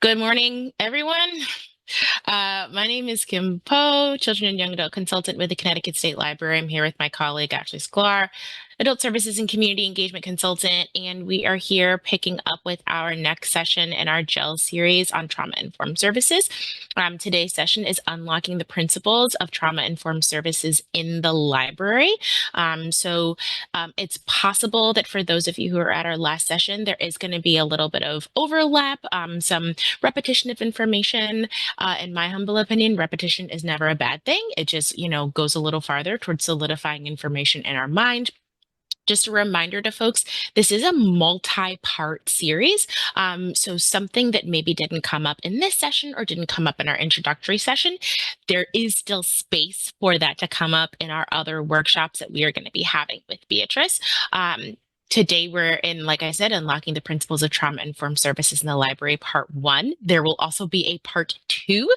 Good morning, everyone. My name is Kim Poe, Children and Young Adult Consultant with the Connecticut State Library. I'm here with my colleague, Ashley Sklar, Adult Services and Community Engagement Consultant, and we are here picking up with our next session in our GELS series on trauma-informed services. Today's session is Unlocking the Principles of Trauma-Informed Services in the Library. It's possible that for those of you who are at our last session, there is going to be a little bit of overlap, some repetition of information. In my humble opinion, repetition is never a bad thing. It just, goes a little farther towards solidifying information in our mind. Just a reminder to folks, this is a multi-part series. So something that maybe didn't come up in this session or didn't come up in our introductory session, there is still space for that to come up in our other workshops that we are going to be having with Beatrice. Today, we're in, like I said, Unlocking the Principles of Trauma-Informed Services in the Library, Part 1. There will also be a Part 2.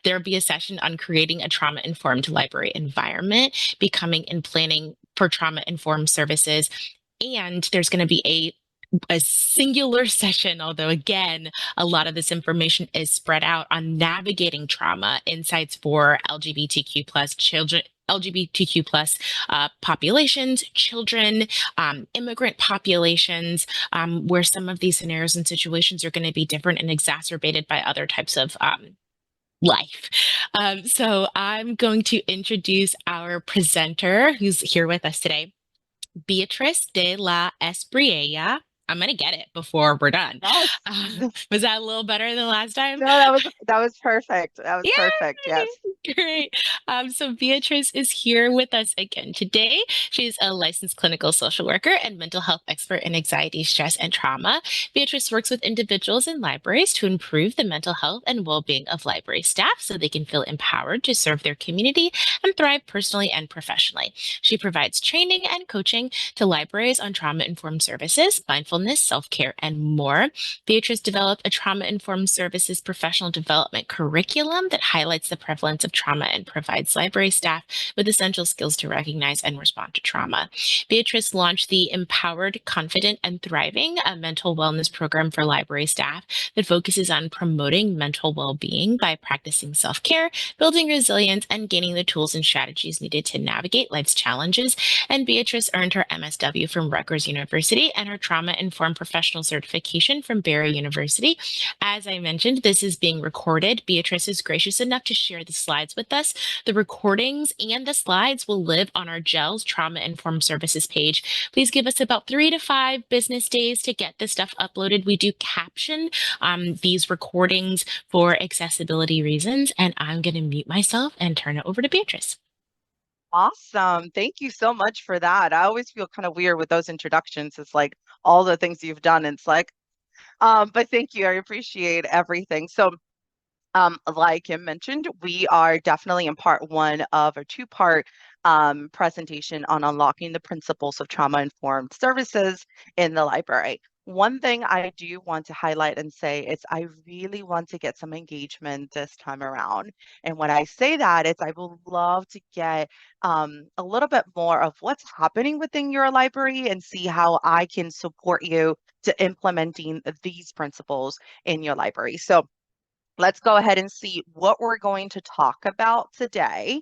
There will be a session on creating a trauma-informed library environment, becoming and planning for trauma-informed services. And there's going to be a singular session, although again, a lot of this information is spread out on navigating trauma insights for LGBTQ plus children, LGBTQ plus populations, children, immigrant populations, where some of these scenarios and situations are going to be different and exacerbated by other types of life. So I'm going to introduce our presenter who's here with us today, Beatriz de la Espriella. I'm gonna get it before we're done. Yes. Was that a little better than last time? No, that was perfect. That was perfect. Yay! Yes. Great. So Beatrice is here with us again today. She's a licensed clinical social worker and mental health expert in anxiety, stress, and trauma. Beatrice works with individuals in libraries to improve the mental health and well-being of library staff so they can feel empowered to serve their community and thrive personally and professionally. She provides training and coaching to libraries on trauma-informed services, mindfulness, self-care, and more. Beatrice developed a trauma-informed services professional development curriculum that highlights the prevalence of trauma and provides library staff with essential skills to recognize and respond to trauma. Beatrice launched the Empowered, Confident, and Thriving, a mental wellness program for library staff that focuses on promoting mental well-being by practicing self-care, building resilience, and gaining the tools and strategies needed to navigate life's challenges. And Beatrice earned her MSW from Rutgers University and her trauma-informed professional certification from Barry University. As I mentioned, this is being recorded. Beatrice is gracious enough to share the slides with us. The recordings and the slides will live on our GELS Trauma Informed Services page. Please give us about 3 to 5 business days to get this stuff uploaded. We do caption these recordings for accessibility reasons, and I'm going to mute myself and turn it over to Beatrice. Awesome. Thank you so much for that. I always feel kind of weird with those introductions. It's like all the things you've done. It's like, but thank you. I appreciate everything. So, like Kim mentioned, we are definitely in part 1 of a 2-part presentation on unlocking the principles of trauma-informed services in the library. One thing I do want to highlight and say is I really want to get some engagement this time around. And when I say that, it's I would love to get a little bit more of what's happening within your library and see how I can support you to implementing these principles in your library. So let's go ahead and see what we're going to talk about today.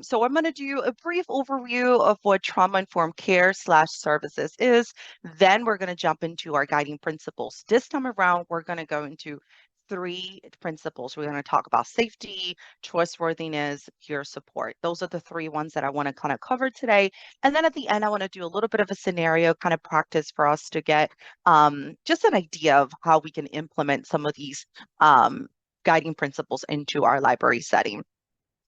So I'm going to do a brief overview of what trauma-informed care/services is. Then we're going to jump into our guiding principles. This time around, we're going to go into 3 principles. We're going to talk about safety, trustworthiness, peer support. Those are the 3 ones that I want to kind of cover today. And then at the end, I want to do a little bit of a scenario kind of practice for us to get just an idea of how we can implement some of these guiding principles into our library setting.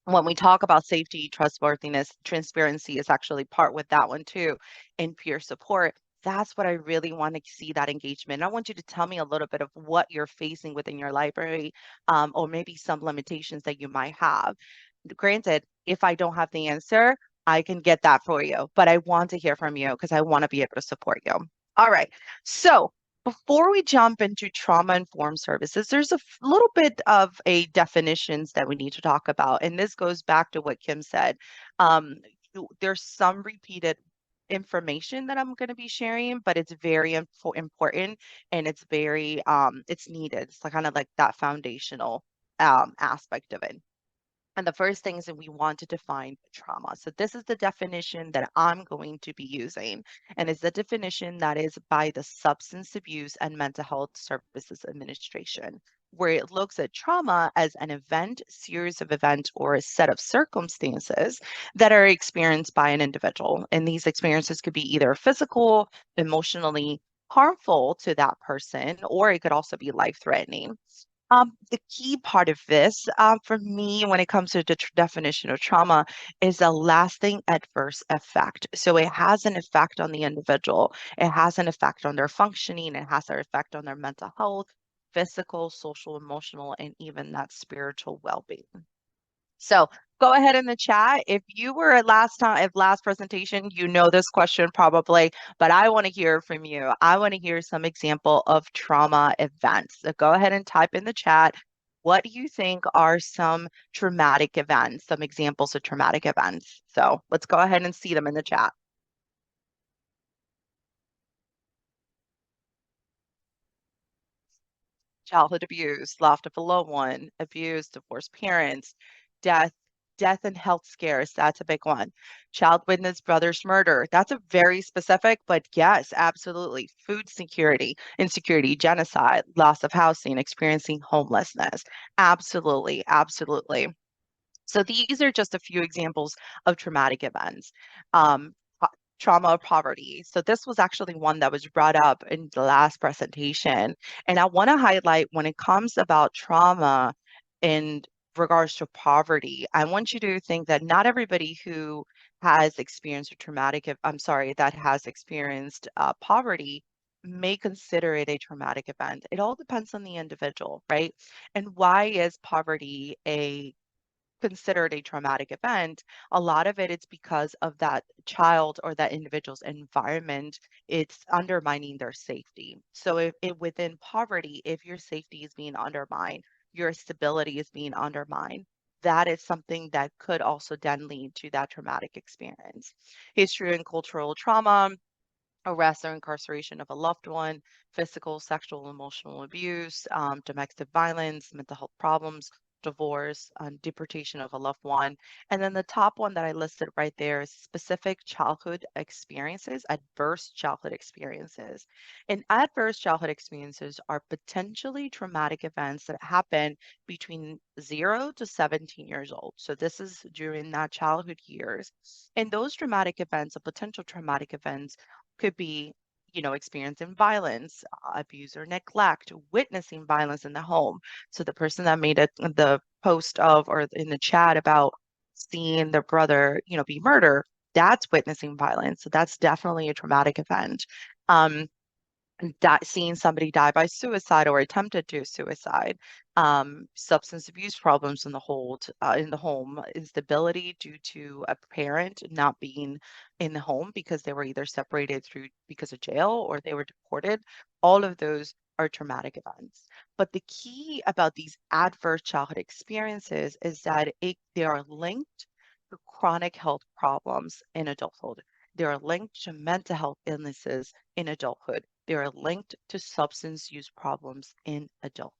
When we talk about safety, trustworthiness, transparency is actually part with that one too, and peer support. That's what I really want to see, that engagement. I want you to tell me a little bit of what you're facing within your library, or maybe some limitations that you might have. Granted, if I don't have the answer, I can get that for you, but I want to hear from you because I want to be able to support you. All right. So before we jump into trauma-informed services, there's a little bit of a definitions that we need to talk about. And this goes back to what Kim said. There's some repeated information that I'm going to be sharing, but it's very important and it's very it's needed. It's like kind of like that foundational aspect of it. And the first thing is that we want to define trauma. So this is the definition that I'm going to be using. And it's the definition that is by the Substance Abuse and Mental Health Services Administration, where it looks at trauma as an event, series of events, or a set of circumstances that are experienced by an individual. And these experiences could be either physical, emotionally harmful to that person, or it could also be life-threatening. The key part of this, for me, when it comes to the definition of trauma, is a lasting adverse effect. So it has an effect on the individual. It has an effect on their functioning. It has an effect on their mental health, physical, social, emotional, and even that spiritual well-being. So go ahead in the chat. If you were at last presentation, you know this question probably, but I want to hear from you. I want to hear some example of trauma events. So go ahead and type in the chat. What do you think are some traumatic events, some examples of traumatic events? So let's go ahead and see them in the chat. Childhood abuse, loss of a loved one, abuse, divorced parents, death, death and health scares. That's a big one. Child witness brother's murder. That's a very specific, but yes, absolutely. Food security, insecurity, genocide, loss of housing, experiencing homelessness. Absolutely, absolutely. So these are just a few examples of traumatic events. Um, Trauma or poverty. So this was actually one that was brought up in the last presentation. And I want to highlight when it comes about trauma in regards to poverty, I want you to think that not everybody who has experienced a I'm sorry, that has experienced poverty may consider it a traumatic event. It all depends on the individual, right? And why is poverty a considered a traumatic event, a lot of it's because of that child or that individual's environment. It's undermining their safety. So if within poverty, if your safety is being undermined, your stability is being undermined, that is something that could also then lead to that traumatic experience. History and cultural trauma, arrest or incarceration of a loved one, physical, sexual, emotional abuse, domestic violence, mental health problems, divorce, deportation of a loved one. And then the top one that I listed right there is specific childhood experiences, adverse childhood experiences. And adverse childhood experiences are potentially traumatic events that happen between 0 to 17 years old. So this is during that childhood years. And those traumatic events, or potential traumatic events, could be, experiencing violence, abuse or neglect, witnessing violence in the home. So the person that made the post of or in the chat about seeing their brother, be murdered, that's witnessing violence. So that's definitely a traumatic event. Um, Seeing somebody die by suicide or attempted to suicide, substance abuse problems in the home, instability due to a parent not being in the home because they were either separated through because of jail or they were deported. All of those are traumatic events. But the key about these adverse childhood experiences is that they are linked to chronic health problems in adulthood. They are linked to mental health illnesses in adulthood. They are linked to substance use problems in adulthood.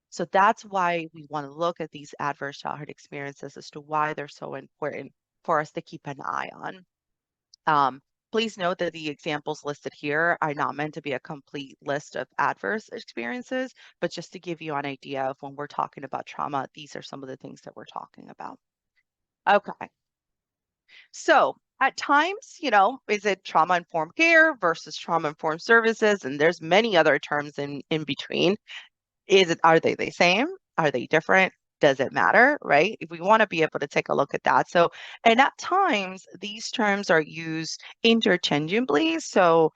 So that's why we want to look at these adverse childhood experiences as to why they're so important for us to keep an eye on. Please note that the examples listed here are not meant to be a complete list of adverse experiences, but just to give you an idea of when we're talking about trauma, these are some of the things that we're talking about. Okay. So at times, is it trauma-informed care versus trauma-informed services? And there's many other terms in between. Are they the same? Are they different? Does it matter, right? If we want to be able to take a look at that. So, and at times these terms are used interchangeably. So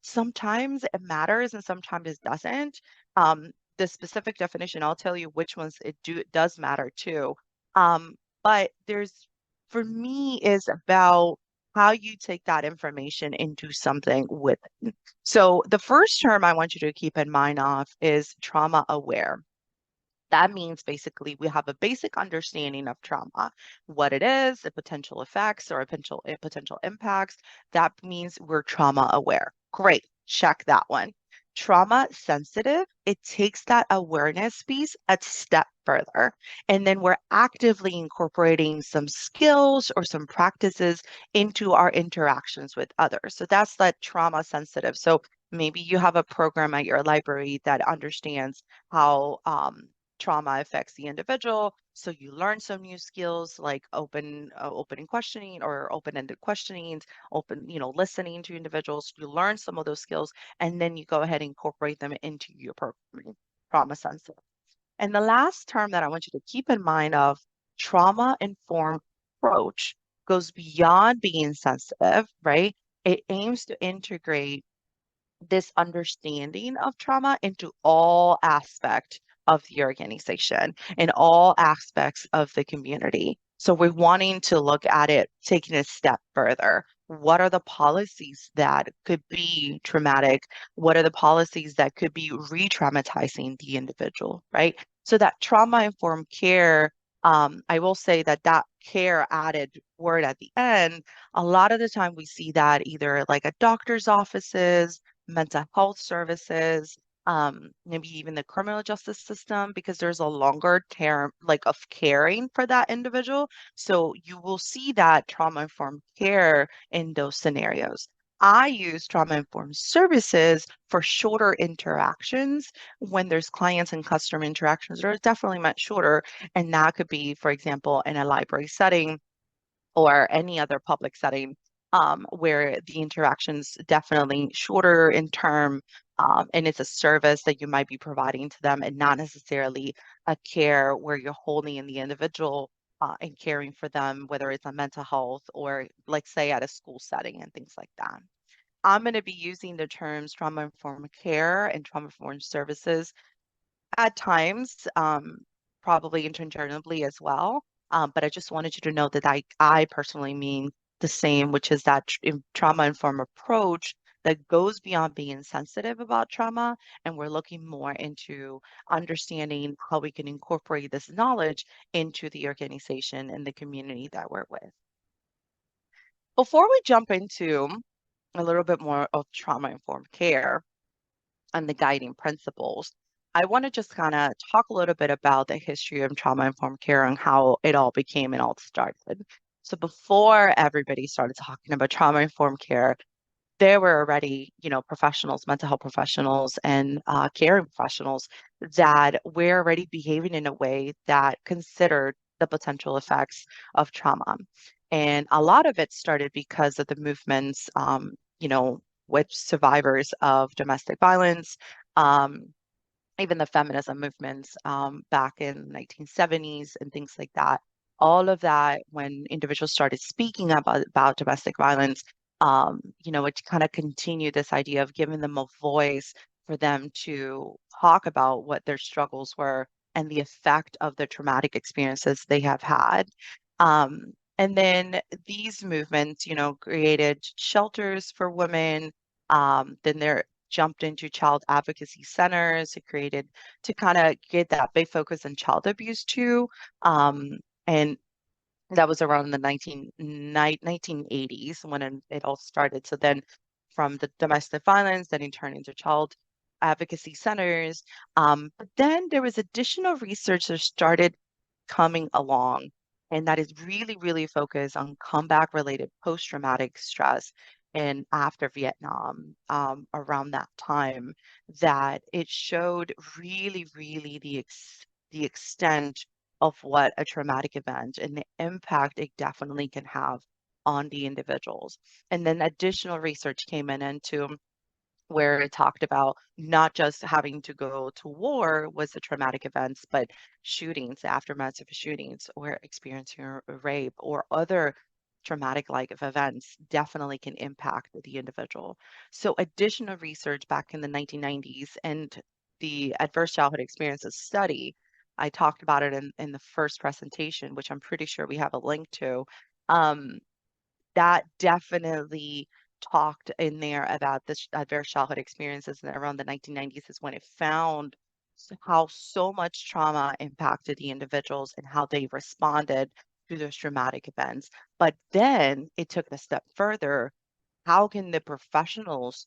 sometimes it matters and sometimes it doesn't. The specific definition, I'll tell you which ones it does matter too. But for me, is about how you take that information into something with. So the first term I want you to keep in mind of is trauma aware. That means basically we have a basic understanding of trauma, what it is, the potential effects or potential impacts. That means we're trauma aware. Great, check that one. Trauma sensitive, it takes that awareness piece a step further. And then we're actively incorporating some skills or some practices into our interactions with others. So that's that trauma sensitive. So maybe you have a program at your library that understands how trauma affects the individual. So you learn some new skills like opening questioning or open-ended questionings, listening to individuals. You learn some of those skills, and then you go ahead and incorporate them into your programming, trauma sensitive. And the last term that I want you to keep in mind of trauma-informed approach goes beyond being sensitive, right? It aims to integrate this understanding of trauma into all aspects of the organization and all aspects of the community. So we're wanting to look at it, taking a step further. What are the policies that could be traumatic? What are the policies that could be re-traumatizing the individual, right? So that trauma-informed care, I will say that that care added word at the end, a lot of the time we see that either like at doctor's offices, mental health services, maybe even the criminal justice system, because there's a longer term like of caring for that individual. So you will see that trauma-informed care in those scenarios. I use trauma-informed services for shorter interactions when there's clients and customer interactions that are definitely much shorter. And that could be, for example, in a library setting or any other public setting where the interaction's definitely shorter in term, and it's a service that you might be providing to them and not necessarily a care where you're holding in the individual and caring for them, whether it's a mental health or like say at a school setting and things like that. I'm going to be using the terms trauma-informed care and trauma-informed services at times, probably interchangeably as well. But I just wanted you to know that I personally mean the same, which is that trauma-informed approach that goes beyond being sensitive about trauma. And we're looking more into understanding how we can incorporate this knowledge into the organization and the community that we're with. Before we jump into a little bit more of trauma-informed care, and the guiding principles, I want to just kind of talk a little bit about the history of trauma-informed care and how it all became and all started. So before everybody started talking about trauma-informed care, there were already, professionals, mental health professionals and caring professionals that were already behaving in a way that considered the potential effects of trauma. And a lot of it started because of the movements, with survivors of domestic violence, um, even the feminism movements back in 1970s and things like that. All of that, when individuals started speaking about domestic violence, it kind of continued this idea of giving them a voice for them to talk about what their struggles were and the effect of the traumatic experiences they have had. And then these movements, created shelters for women. Then there jumped into child advocacy centers. It created to kind of get that big focus on child abuse too. And that was around the 1980s when it all started. So then from the domestic violence, then it turned into child advocacy centers. But then there was additional research that started coming along, and that is really, really focused on comeback-related post-traumatic stress and after Vietnam, around that time, that it showed really, really the extent of what a traumatic event and the impact it definitely can have on the individuals. And then additional research came in into where it talked about not just having to go to war was the traumatic events, but shootings, aftermath of shootings, or experiencing a rape or other traumatic like events definitely can impact the individual. So additional research back in the 1990s and the adverse childhood experiences study, I talked about it in the first presentation, which I'm pretty sure we have a link to. Um, that definitely talked in there about this adverse childhood experiences, and around the 1990s is when it found how so much trauma impacted the individuals and how they responded to those traumatic events. But then it took it a step further. How can the professionals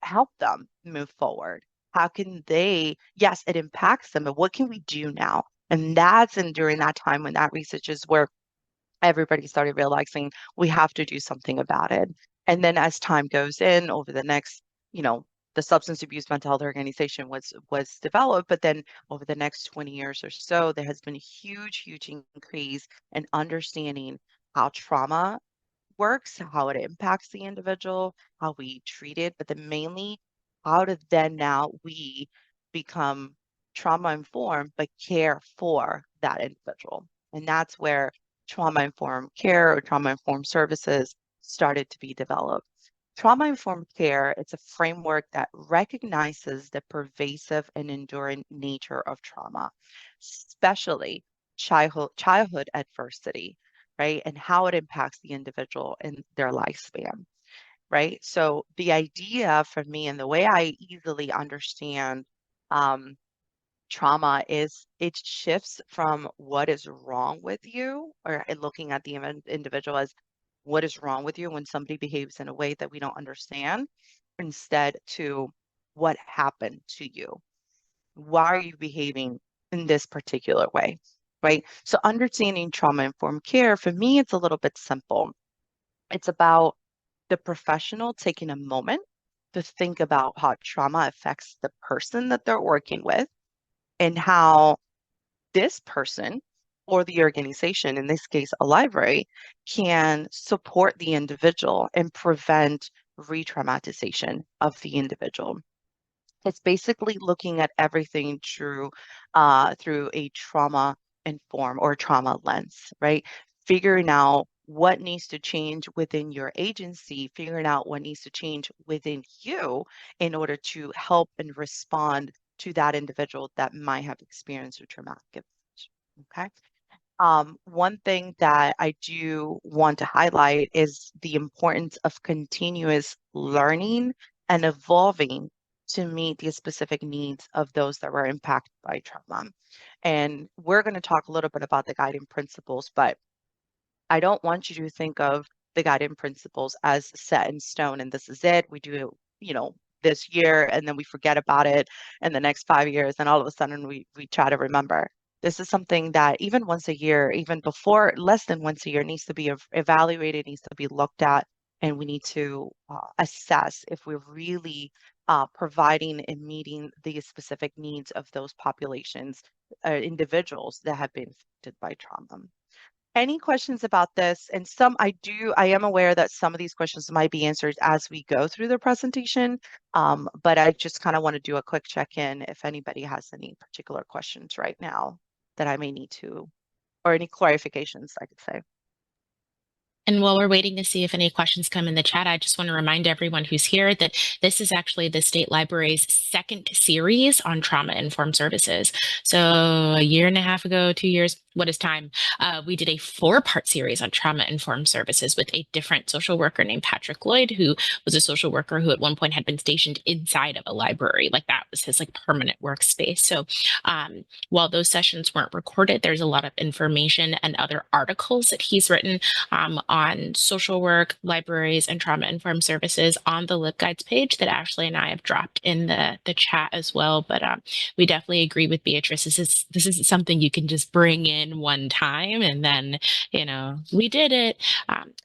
help them move forward? How can they, yes, it impacts them, but what can we do now? And that's and during that time when that research is where everybody started realizing we have to do something about it. And then as time goes in over the next, you know, the substance abuse mental health organization was developed, but then over the next 20 years or so, there has been a huge increase in understanding how trauma works, how it impacts the individual, how we treat it, but then mainly how to then now we become trauma informed, but care for that individual. And that's where trauma informed care or trauma informed services started to be developed. Trauma informed care, it's a framework that recognizes the pervasive and enduring nature of trauma, especially childhood adversity, right? And how it impacts the individual in their lifespan, right? So the idea for me and the way I easily understand um, trauma is it shifts from what is wrong with you, or looking at the individual as what is wrong with you when somebody behaves in a way that we don't understand, instead to what happened to you. Why are you behaving in this particular way? Right. So understanding trauma informed care, for me, it's a little bit simple. It's about the professional taking a moment to think about how trauma affects the person that they're working with and how this person or the organization, in this case, a library, can support the individual and prevent re-traumatization of the individual. It's basically looking at everything through a trauma inform or trauma lens, right? Figuring out what needs to change within your agency, figuring out what needs to change within you in order to help and respond to that individual that might have experienced a traumatic event. Okay. One thing that I do want to highlight is the importance of continuous learning and evolving to meet the specific needs of those that were impacted by trauma. And we're going to talk a little bit about the guiding principles, but I don't want you to think of the guiding principles as set in stone and this is it. We do it, this year and then we forget about it in the next 5 years and all of a sudden we try to remember. This is something that even once a year, even before less than once a year, needs to be evaluated, needs to be looked at, and we need to assess if we're really providing and meeting the specific needs of those populations, individuals that have been affected by trauma. Any questions about this? And I am aware that some of these questions might be answered as we go through the presentation, but I just kind of want to do a quick check-in if anybody has any particular questions right now that I may need to, or any clarifications, I could say. And while we're waiting to see if any questions come in the chat, I just want to remind everyone who's here that this is actually the State Library's second series on trauma informed services. So a year and a half ago, 2 years, what is time? We did a 4-part series on trauma informed services with a different social worker named Patrick Lloyd, who was a social worker who at one point had been stationed inside of a library. Like that was his like permanent workspace. So while those sessions weren't recorded, there's a lot of information and other articles that he's written on social work, libraries, and trauma-informed services on the LibGuides page that Ashley and I have dropped in the chat as well. But we definitely agree with Beatrice. This isn't something you can just bring in one time and then, we did it.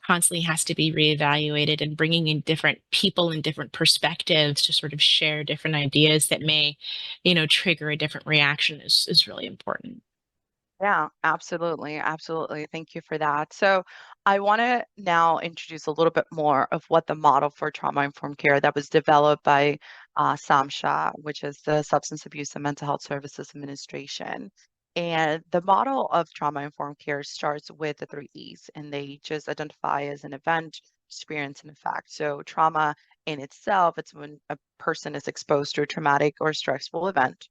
Constantly has to be reevaluated, and bringing in different people and different perspectives to sort of share different ideas that may, trigger a different reaction is really important. Yeah, absolutely. Absolutely. Thank you for that. So I want to now introduce a little bit more of what the model for trauma-informed care that was developed by SAMHSA, which is the Substance Abuse and Mental Health Services Administration. And the model of trauma-informed care starts with the 3 E's, and they just identify as an event, experience, and effect. So trauma in itself, it's when a person is exposed to a traumatic or stressful event,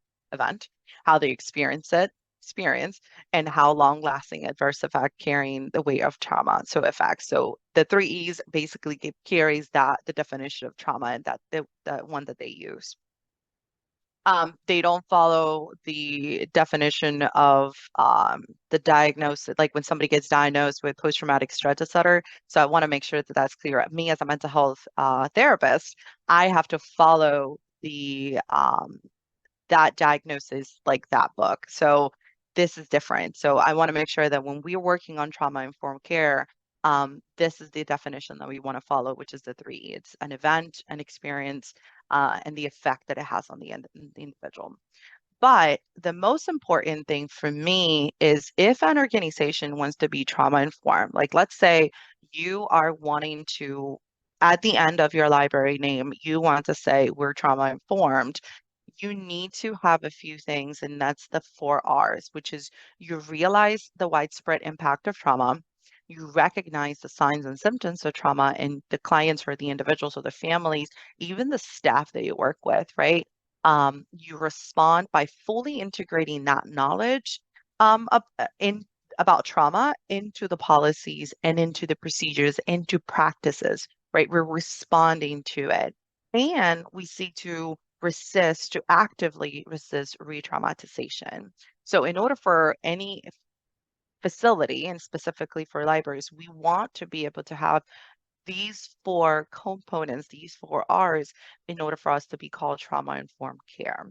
how they experience and how long-lasting adverse effect carrying the weight of trauma so effects. So the 3 E's basically carries that the definition of trauma and that the one that they use. They don't follow the definition of the diagnosis, like when somebody gets diagnosed with post-traumatic stress disorder. So I want to make sure that that's clear. Me as a mental health therapist, I have to follow the that diagnosis like that book. So this is different. So I want to make sure that when we're working on trauma-informed care, this is the definition that we want to follow, which is the three. It's an event, an experience, and the effect that it has on the individual. But the most important thing for me is if an organization wants to be trauma informed, like let's say you are wanting to, at the end of your library name, you want to say we're trauma informed, you need to have a few things, and that's the 4 R's, which is you realize the widespread impact of trauma, you recognize the signs and symptoms of trauma in the clients or the individuals or the families, even the staff that you work with, right? You respond by fully integrating that knowledge in about trauma into the policies and into the procedures, into practices, right? We're responding to it. And we seek to actively resist re-traumatization. So in order for any facility, and specifically for libraries, we want to be able to have these 4 components, these 4 R's, in order for us to be called trauma-informed care.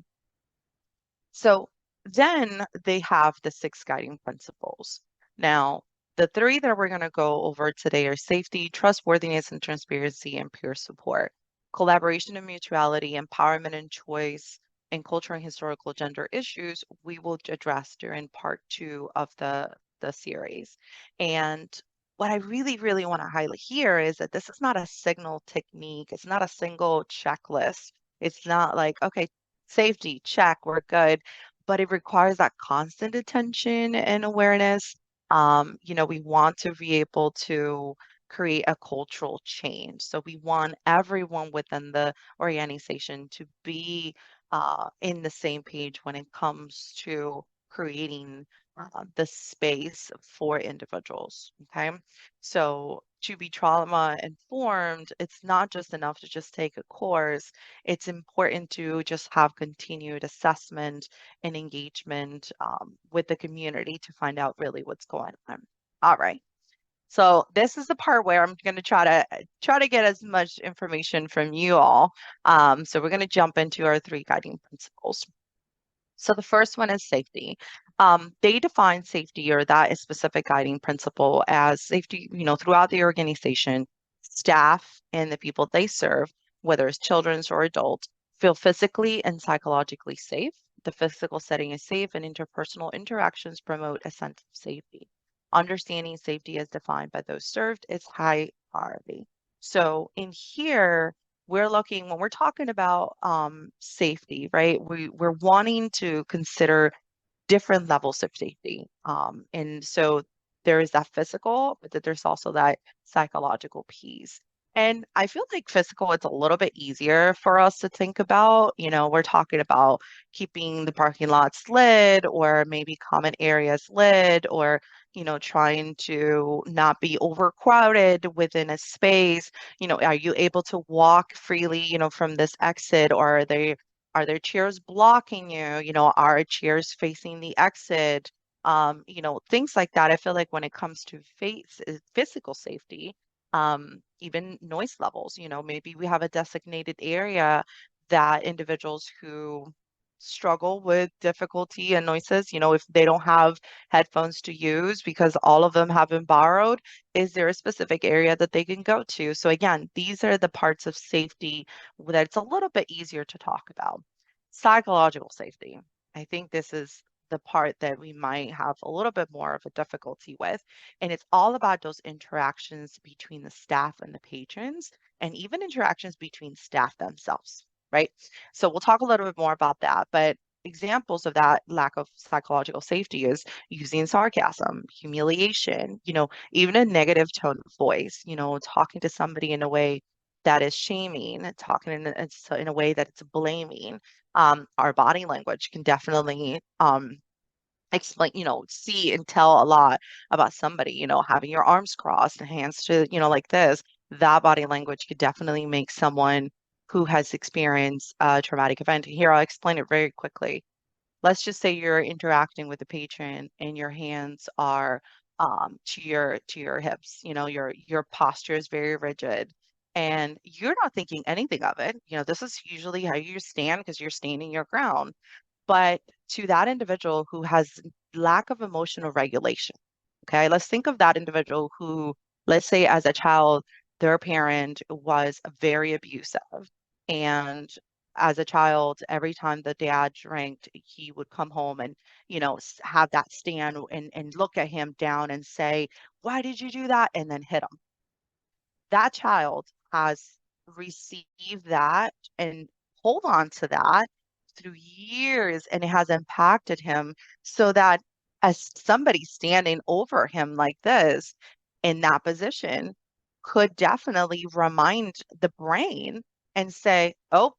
So then they have the 6 guiding principles. Now, the 3 that we're going to go over today are safety, trustworthiness, and transparency, and peer support. Collaboration and mutuality, empowerment and choice, and cultural and historical gender issues we will address during part 2 of the series. And what I really, really want to highlight here is that this is not a signal technique. It's not a single checklist. It's not like, okay, safety, check, we're good, but it requires that constant attention and awareness. We want to be able to create a cultural change. So we want everyone within the organization to be in the same page when it comes to creating the space for individuals. Okay. So to be trauma informed, it's not just enough to just take a course. It's important to just have continued assessment and engagement with the community to find out really what's going on. All right. So this is the part where I'm going to try to get as much information from you all. So we're going to jump into our 3 guiding principles. So the first one is safety. They define safety or that specific guiding principle as safety, throughout the organization, staff and the people they serve, whether it's children or adults, feel physically and psychologically safe. The physical setting is safe and interpersonal interactions promote a sense of safety. Understanding safety as defined by those served is high priority. So in here, we're looking when we're talking about safety, right? We're wanting to consider different levels of safety. And so there is that physical, but that there's also that psychological piece. And I feel like physical, it's a little bit easier for us to think about. We're talking about keeping the parking lots lit or maybe common areas lit or, trying to not be overcrowded within a space. Are you able to walk freely, from this exit, or are there chairs blocking you? Are chairs facing the exit? Things like that. I feel like when it comes to physical safety, even noise levels, maybe we have a designated area that individuals who struggle with difficulty and noises, if they don't have headphones to use because all of them have been borrowed, is there a specific area that they can go to? So again, these are the parts of safety that it's a little bit easier to talk about. Psychological safety. I think this is the part that we might have a little bit more of a difficulty with. And it's all about those interactions between the staff and the patrons, and even interactions between staff themselves, right? So we'll talk a little bit more about that. But examples of that lack of psychological safety is using sarcasm, humiliation, even a negative tone of voice, talking to somebody in a way that is shaming, talking in a way that it's blaming. Our body language can definitely explain, see and tell a lot about somebody, having your arms crossed and hands to, like this. That body language could definitely make someone who has experienced a traumatic event. Here, I'll explain it very quickly. Let's just say you're interacting with a patron and your hands are to your hips. You know, your posture is very rigid and you're not thinking anything of it. You know, this is usually how you stand because you're standing your ground. But to that individual who has lack of emotional regulation, okay, let's think of that individual who, let's say as a child, their parent was very abusive. And as a child, every time the dad drank, he would come home and, have that stand and look at him down and say, "Why did you do that?" And then hit him. That child has received that and hold on to that through years, and it has impacted him so that as somebody standing over him like this in that position could definitely remind the brain and say, "Oh,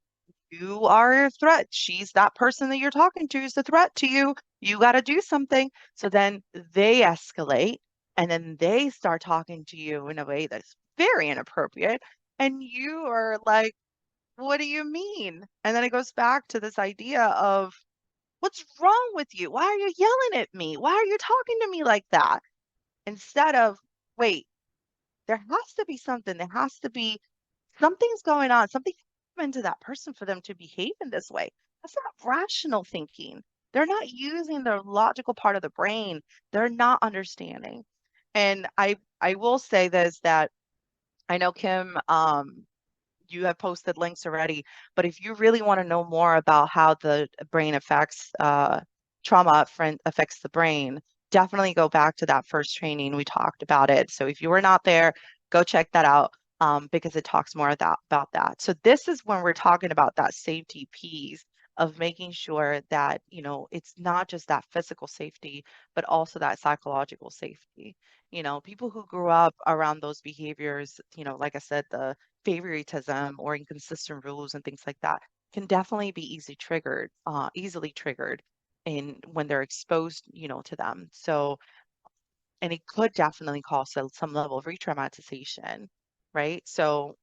you are a threat. She's that person that you're talking to is a threat to you. You got to do something." So then they escalate and then they start talking to you in a way that's very inappropriate. And you are like, "What do you mean?" And then it goes back to this idea of, "What's wrong with you? Why are you yelling at me? Why are you talking to me like that?" Instead of, "Wait, there has to be something. There has to be something's going on. Something happened to that person for them to behave in this way." That's not rational thinking. They're not using the logical part of the brain. They're not understanding. And I will say this that I know Kim, you have posted links already, but if you really want to know more about how the brain affects affects the brain, definitely go back to that first training. We talked about it. So if you were not there, go check that out because it talks more about that. So this is when we're talking about that safety piece of making sure that, it's not just that physical safety, but also that psychological safety. People who grew up around those behaviors, like I said, the favoritism or inconsistent rules and things like that can definitely be easily triggered in when they're exposed, to them. So, and it could definitely cause some level of re-traumatization, right? So,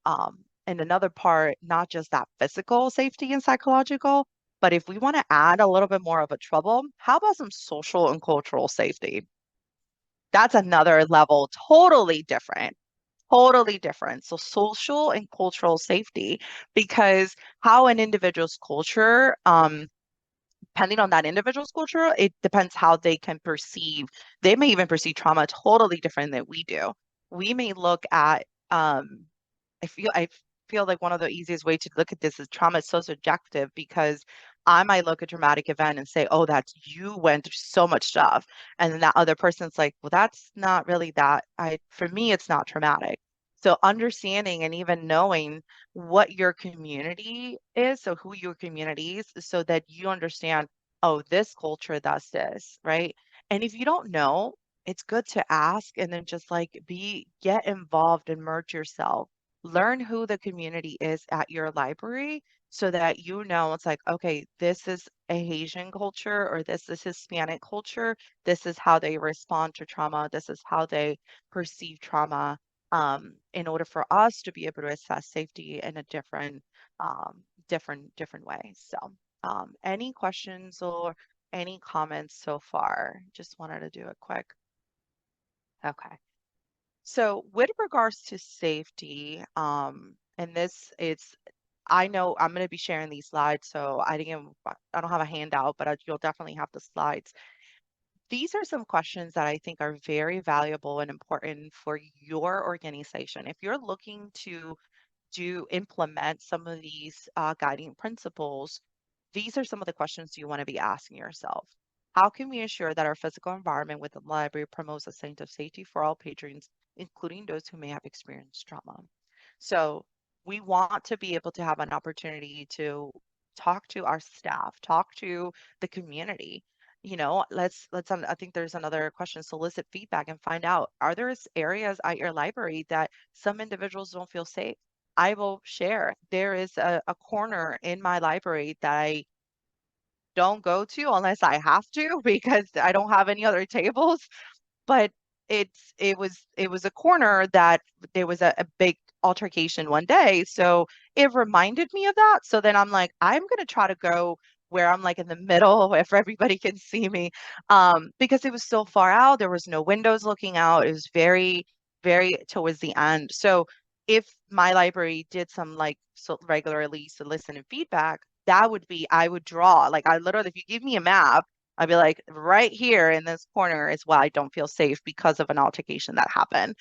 and another part, not just that physical safety and psychological, but if we want to add a little bit more of a trouble, how about some social and cultural safety? That's another level, totally different. Totally different. So social and cultural safety, because how an individual's culture, depending on that individual's culture, it depends how they can perceive. They may even perceive trauma totally different than we do. We may look at, I feel like one of the easiest way to look at this is trauma is so subjective because I might look at a traumatic event and say, "Oh, that's you went through so much stuff," and then that other person's like, "Well, that's not really that. For me, it's not traumatic." So understanding and even knowing what your community is, so who your community is, so that you understand, "Oh, this culture does this," right? And if you don't know, it's good to ask and then just like get involved, and immerse yourself, learn who the community is at your library so that it's like, okay, this is a Haitian culture or this is Hispanic culture. This is how they respond to trauma. This is how they perceive trauma, in order for us to be able to assess safety in a different way. So, any questions or any comments so far? Just wanted to do a quick. Okay. So with regards to safety, and this it's I know I'm going to be sharing these slides, so I don't have a handout, but you'll definitely have the slides. These are some questions that I think are very valuable and important for your organization. If you're looking to implement some of these guiding principles, these are some of the questions you want to be asking yourself. How can we ensure that our physical environment within the library promotes a sense of safety for all patrons, including those who may have experienced trauma? So we want to be able to have an opportunity to talk to our staff, talk to the community. I think there's another question, solicit feedback and find out, are there areas at your library that some individuals don't feel safe? I will share. There is a corner in my library that I don't go to unless I have to because I don't have any other tables. But it was a corner that there was a big altercation one day. So it reminded me of that. So then I'm like, I'm gonna try to go where I'm like in the middle, if everybody can see me, because it was so far out. There was no windows looking out. It was very, very towards the end. So if my library did some like so regularly soliciting feedback, that would be I would draw like I literally if you give me a map, I'd be like right here in this corner is why I don't feel safe because of an altercation that happened.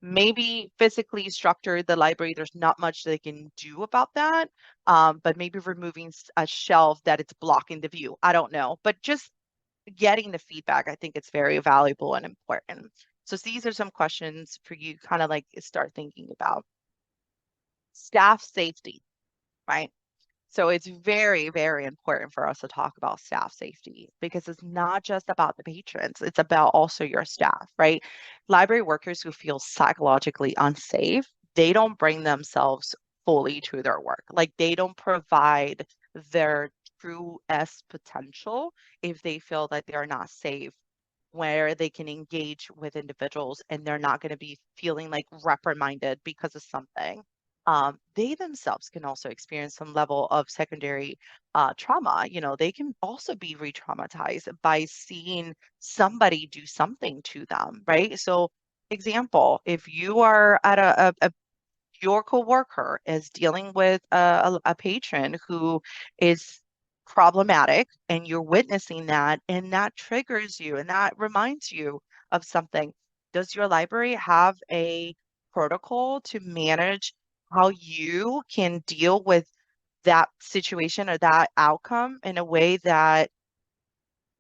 Maybe physically structure the library, there's not much they can do about that. But maybe removing a shelf that it's blocking the view. I don't know. But just getting the feedback, I think it's very valuable and important. So these are some questions for you kind of like start thinking about. Staff safety, right? So it's very, very important for us to talk about staff safety because it's not just about the patrons, it's about also your staff, right? Library workers who feel psychologically unsafe, they don't bring themselves fully to their work. Like they don't provide their true S potential if they feel that they're not safe, where they can engage with individuals and they're not going to be feeling like reprimanded because of something. They themselves can also experience some level of secondary trauma. You know, they can also be re-traumatized by seeing somebody do something to them, right? So, example, if you are at a your coworker is dealing with a patron who is problematic and you're witnessing that and that triggers you and that reminds you of something, does your library have a protocol to manage how you can deal with that situation or that outcome in a way that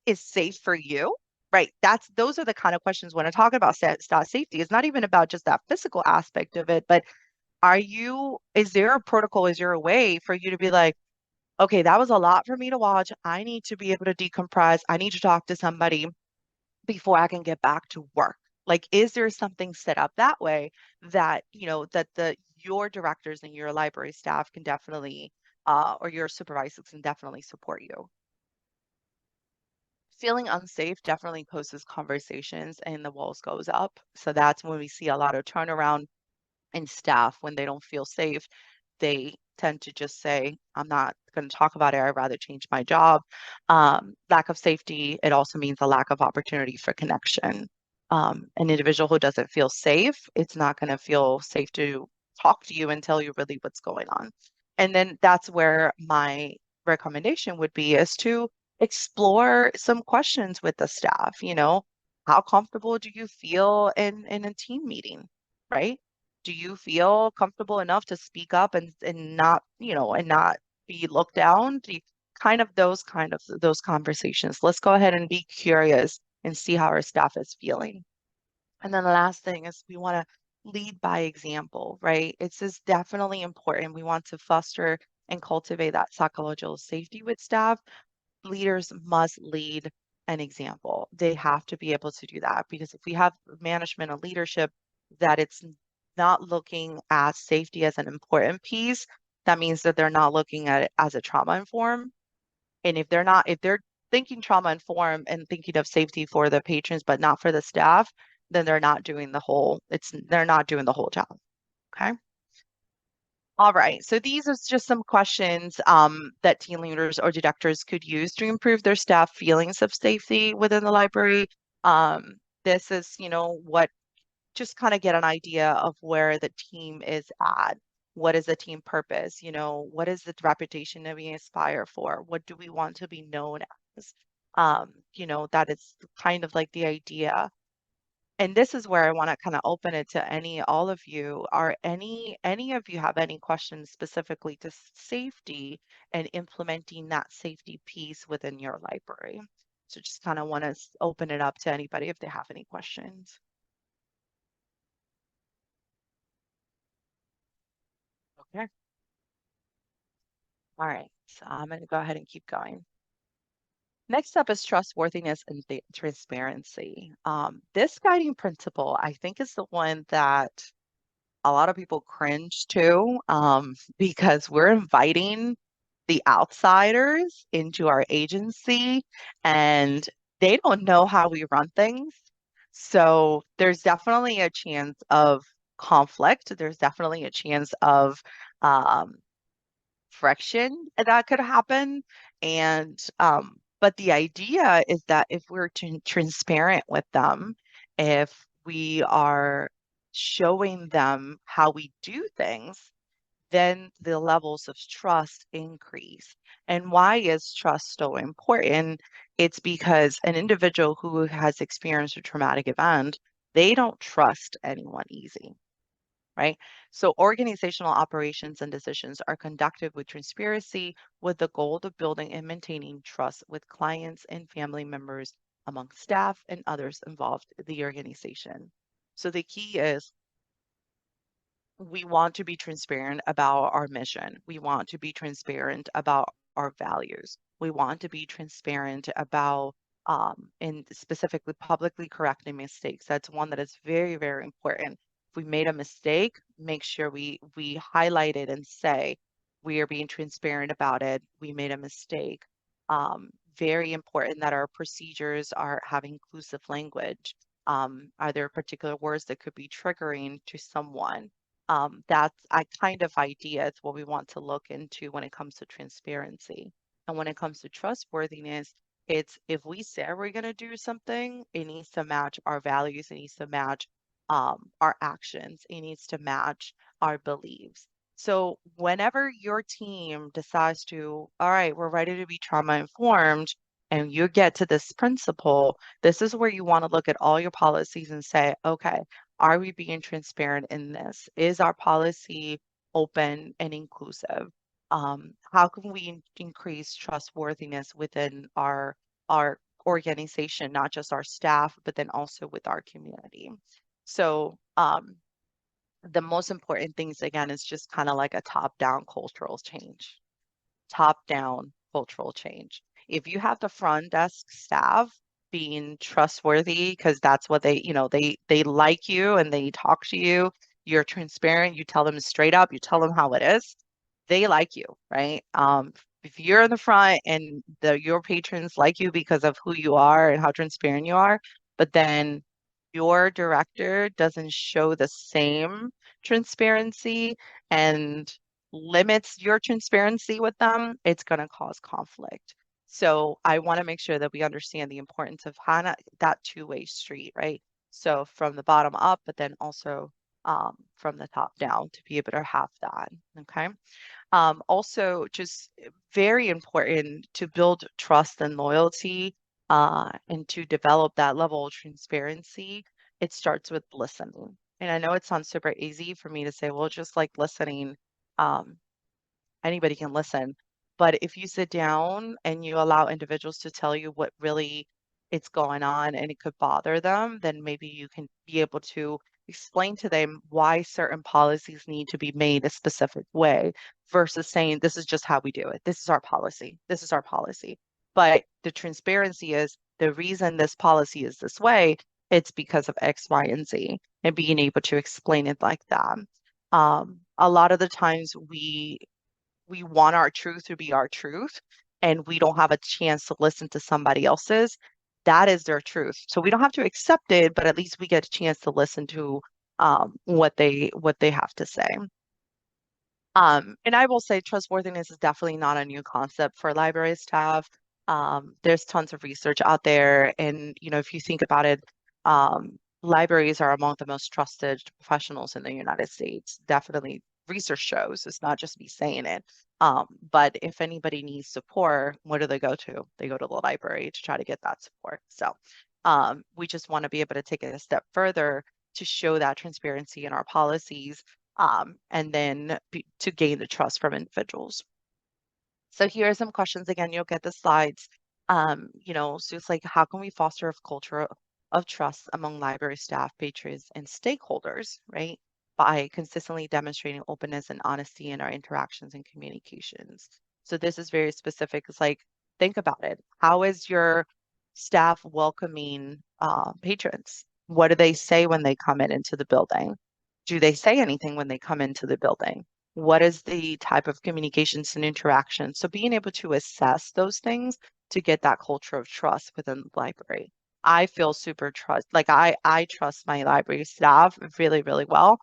is safe for you? Right. Those are the kind of questions when I talk about staff safety. It's not even about just that physical aspect of it, but is there a protocol? Is there a way for you to be like, okay, that was a lot for me to watch. I need to be able to decompress. I need to talk to somebody before I can get back to work. Like, is there something set up that way that, that your directors and your library staff can definitely, or your supervisors can definitely support you? Feeling unsafe definitely causes conversations and the walls goes up. So that's when we see a lot of turnaround and staff when they don't feel safe, they tend to just say, I'm not going to talk about it. I'd rather change my job. Lack of safety, it also means a lack of opportunity for connection. An individual who doesn't feel safe, it's not going to feel safe to talk to you and tell you really what's going on. And then that's where my recommendation would be is to explore some questions with the staff, how comfortable do you feel in a team meeting, right? Do you feel comfortable enough to speak up and not, and not be looked down? Kind of those conversations. Let's go ahead and be curious and see how our staff is feeling. And then the last thing is we want to lead by example, right? It's just definitely important. We want to foster and cultivate that psychological safety with staff. Leaders must lead an example. They have to be able to do that because if we have management and leadership that it's not looking at safety as an important piece, that means that they're not looking at it as a trauma informed. And if they're thinking trauma informed and thinking of safety for the patrons but not for the staff, then they're not doing the whole job. Okay. All right, so these are just some questions that team leaders or directors could use to improve their staff feelings of safety within the library. This is, what just kind of get an idea of where the team is at. What is the team purpose? What is the reputation that we aspire for? What do we want to be known as? That is kind of like the idea, and this is where I want to kind of open it to all of you. Are any of you have any questions specifically to safety and implementing that safety piece within your library? So just kind of want to open it up to anybody if they have any questions. Okay. All right. So I'm going to go ahead and keep going. Next up is trustworthiness and transparency. This guiding principle, I think, is the one that a lot of people cringe to, because we're inviting the outsiders into our agency and they don't know how we run things. So there's definitely a chance of conflict. There's definitely a chance of friction that could happen. And but the idea is that if we're transparent with them, if we are showing them how we do things, then the levels of trust increase. And why is trust so important? It's because an individual who has experienced a traumatic event, they don't trust anyone easy, right? So organizational operations and decisions are conducted with transparency with the goal of building and maintaining trust with clients and family members among staff and others involved in the organization. So the key is we want to be transparent about our mission. We want to be transparent about our values. We want to be transparent about and specifically publicly correcting mistakes. That's one that is very, very important. If we made a mistake, make sure we highlight it and say we are being transparent about it. We made a mistake. Very important that our procedures are have inclusive language. Are there particular words that could be triggering to someone? That's a kind of idea. It's what we want to look into when it comes to transparency. And when it comes to trustworthiness, it's if we say we're going to do something, it needs to match our values, it needs to match our actions, it needs to match our beliefs. So whenever your team decides to, all right, we're ready to be trauma informed, and you get to this principle, this is where you want to look at all your policies and say, okay, are we being transparent in this? Is our policy open and inclusive? How can we increase trustworthiness within our organization, not just our staff, but then also with our community? So the most important things again is just kind of like a top-down cultural change. Top-down cultural change. If you have the front desk staff being trustworthy because that's what they like you and they talk to you, you're transparent, you tell them straight up, you tell them how it is, they like you, right? If you're in the front and your patrons like you because of who you are and how transparent you are, but then your director doesn't show the same transparency and limits your transparency with them, it's going to cause conflict. So I want to make sure that we understand the importance of how that two-way street, right? So from the bottom up, but then also from the top down to be able to have that. Okay. Also, just very important to build trust and loyalty and to develop that level of transparency. It starts with listening. And I know it sounds super easy for me to say, well, just like listening, um, anybody can listen. But if you sit down and you allow individuals to tell you what really is going on and it could bother them, then maybe you can be able to explain to them why certain policies need to be made a specific way versus saying, this is just how we do it. This is our policy. This is our policy. But the transparency is the reason this policy is this way, it's because of X, Y, and Z, and being able to explain it like that. A lot of the times we want our truth to be our truth and we don't have a chance to listen to somebody else's, that is their truth. So we don't have to accept it, but at least we get a chance to listen to what they have to say. And I will say trustworthiness is definitely not a new concept for library staff. There's tons of research out there, and if you think about it, libraries are among the most trusted professionals in the United States. Definitely, research shows. It's not just me saying it. But if anybody needs support, where do they go to? They go to the library to try to get that support. So we just want to be able to take it a step further to show that transparency in our policies and then to gain the trust from individuals. So here are some questions. Again, you'll get the slides. So it's like, how can we foster a culture of trust among library staff, patrons, and stakeholders, right? By consistently demonstrating openness and honesty in our interactions and communications. So this is very specific. It's like, think about it. How is your staff welcoming patrons? What do they say when they come into the building? Do they say anything when they come into the building? What is the type of communications and interaction? So being able to assess those things to get that culture of trust within the library. I feel super like I trust my library staff really, really well.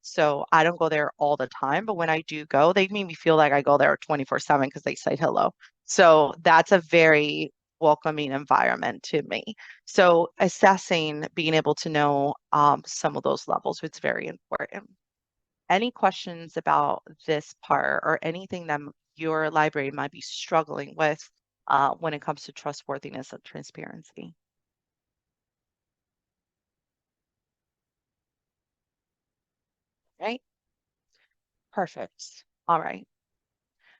So I don't go there all the time, but when I do go, they make me feel like I go there 24/7 because they say hello. So that's a very welcoming environment to me. So assessing, being able to know some of those levels, it's very important. Any questions about this part or anything that your library might be struggling with when it comes to trustworthiness and transparency? Right? Perfect. All right.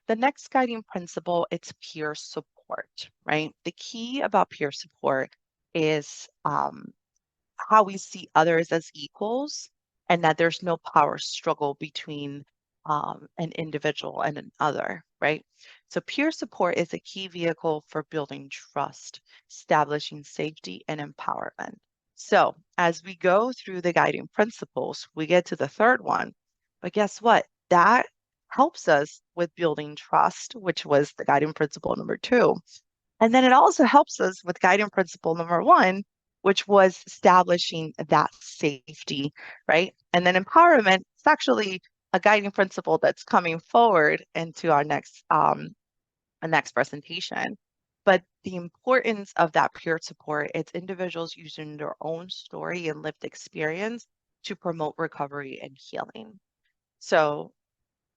The next guiding principle, it's peer support, right? The key about peer support is how we see others as equals and that there's no power struggle between an individual and another, right? So peer support is a key vehicle for building trust, establishing safety and empowerment. So as we go through the guiding principles, we get to the third one, but guess what? That helps us with building trust, which was the guiding principle number two. And then it also helps us with guiding principle number one, which was establishing that safety, right? And then empowerment is actually a guiding principle that's coming forward into our next presentation. But the importance of that peer support, it's individuals using their own story and lived experience to promote recovery and healing. So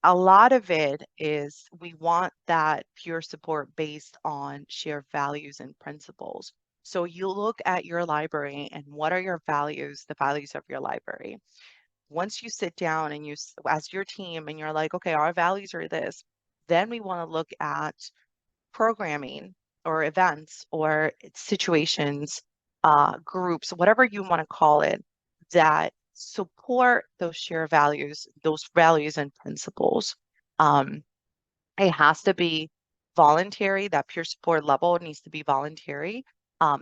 a lot of it is we want that peer support based on shared values and principles. So you look at your library and what are your values, the values of your library. Once you sit down and as your team and you're like, okay, our values are this, then we want to look at programming or events or situations, groups, whatever you want to call it, that support those shared values, those values and principles. Um, it has to be voluntary. That peer support level needs to be voluntary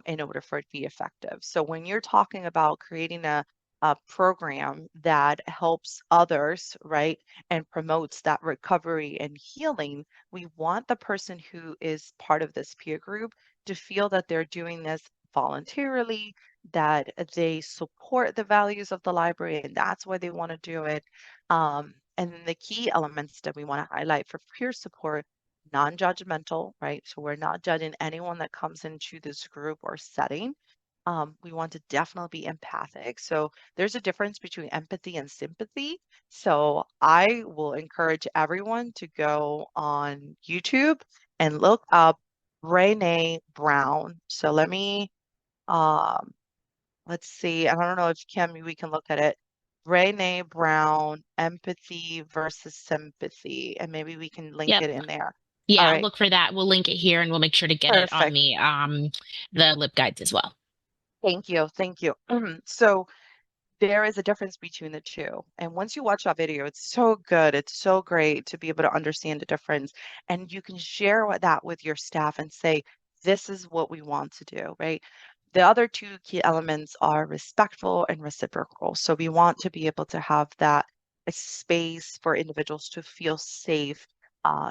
in order for it to be effective. So when you're talking about creating a program that helps others, right, and promotes that recovery and healing, we want the person who is part of this peer group to feel that they're doing this voluntarily, that they support the values of the library, and that's why they want to do it. And then the key elements that we want to highlight for peer support, non-judgmental, right? So we're not judging anyone that comes into this group or setting. We want to definitely be empathic. So there's a difference between empathy and sympathy. So I will encourage everyone to go on YouTube and look up Brene Brown. So um, let's see. I don't know if Kim, we can look at it. Brene Brown, empathy versus sympathy, and maybe we can link Yep. it in there. All Yeah, I'll right, look for that. We'll link it here and we'll make sure to get it on perfect. the lip guides as well. Thank you. Thank you. So there is a difference between the two. And once you watch that video, it's so good. It's so great to be able to understand the difference. And you can share that with your staff and say, this is what we want to do, right? The other two key elements are respectful and reciprocal. So we want to be able to have that a space for individuals to feel safe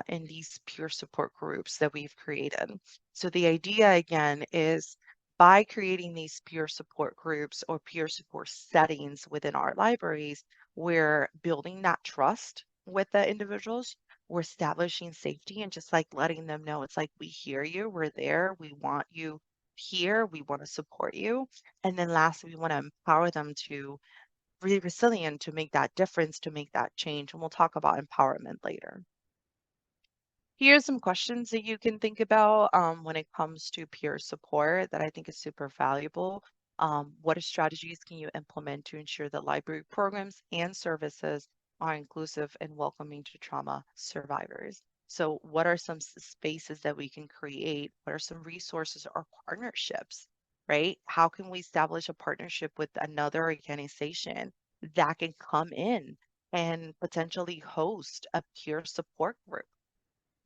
in these peer support groups that we've created. So the idea again is by creating these peer support groups or peer support settings within our libraries, we're building that trust with the individuals. We're establishing safety and just like letting them know it's like, we hear you, we're there, we want you here, we want to support you. And then lastly, we want to empower them to be resilient, to make that difference, to make that change. And we'll talk about empowerment later. Here's some questions that you can think about when it comes to peer support that I think is super valuable. What strategies can you implement to ensure that library programs and services are inclusive and welcoming to trauma survivors? So, what are some spaces that we can create? What are some resources or partnerships, right? How can we establish a partnership with another organization that can come in and potentially host a peer support group?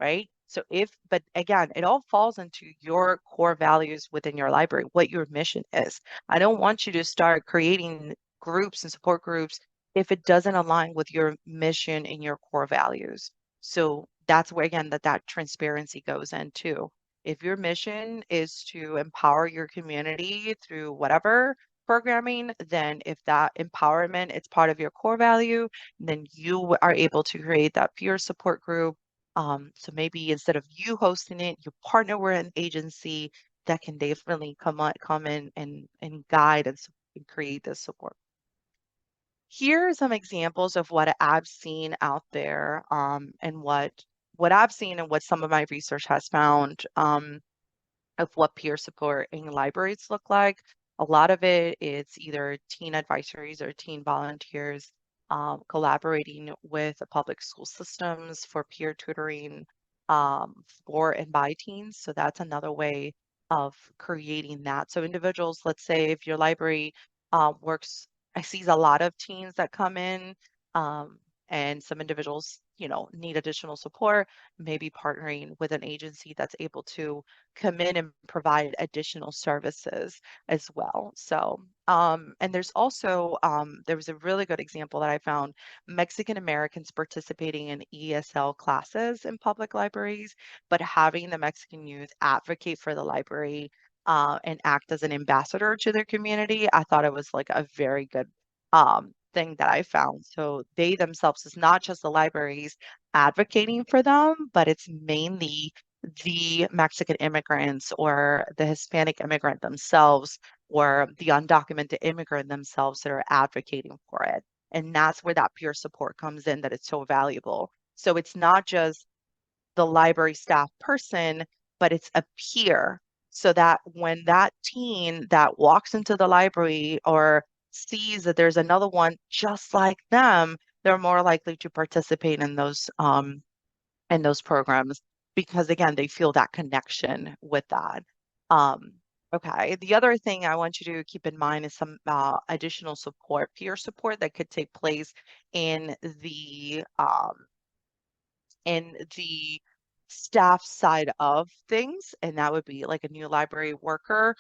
Right? So but again, it all falls into your core values within your library, what your mission is. I don't want you to start creating groups and support groups if it doesn't align with your mission and your core values. So that's where, again, that transparency goes in too. If your mission is to empower your community through whatever, programming, then if that empowerment is part of your core value, then you are able to create that peer support group. So maybe instead of you hosting it, you partner with an agency that can definitely come in and guide and create this support. Here are some examples of what I've seen out there, and what I've seen and what some of my research has found. Of what peer support in libraries look like. A lot of it is either teen advisories or teen volunteers collaborating with the public school systems for peer tutoring for and by teens. So that's another way of creating that. So individuals, let's say if your library works, I see a lot of teens that come in, um, and some individuals, need additional support, maybe partnering with an agency that's able to come in and provide additional services as well. So, and there's also, there was a really good example that I found, Mexican Americans participating in ESL classes in public libraries, but having the Mexican youth advocate for the library and act as an ambassador to their community. I thought it was like a very good thing that I found. So they themselves is not just the libraries advocating for them, but it's mainly the Mexican immigrants or the Hispanic immigrant themselves or the undocumented immigrant themselves that are advocating for it. And that's where that peer support comes in, that it's so valuable. So it's not just the library staff person, but it's a peer. So that when that teen that walks into the library or sees that there's another one just like them, they're more likely to participate in those programs because again, they feel that connection with that. Um, okay. The other thing I want you to keep in mind is some additional support, peer support that could take place in the staff side of things, and that would be like a new library worker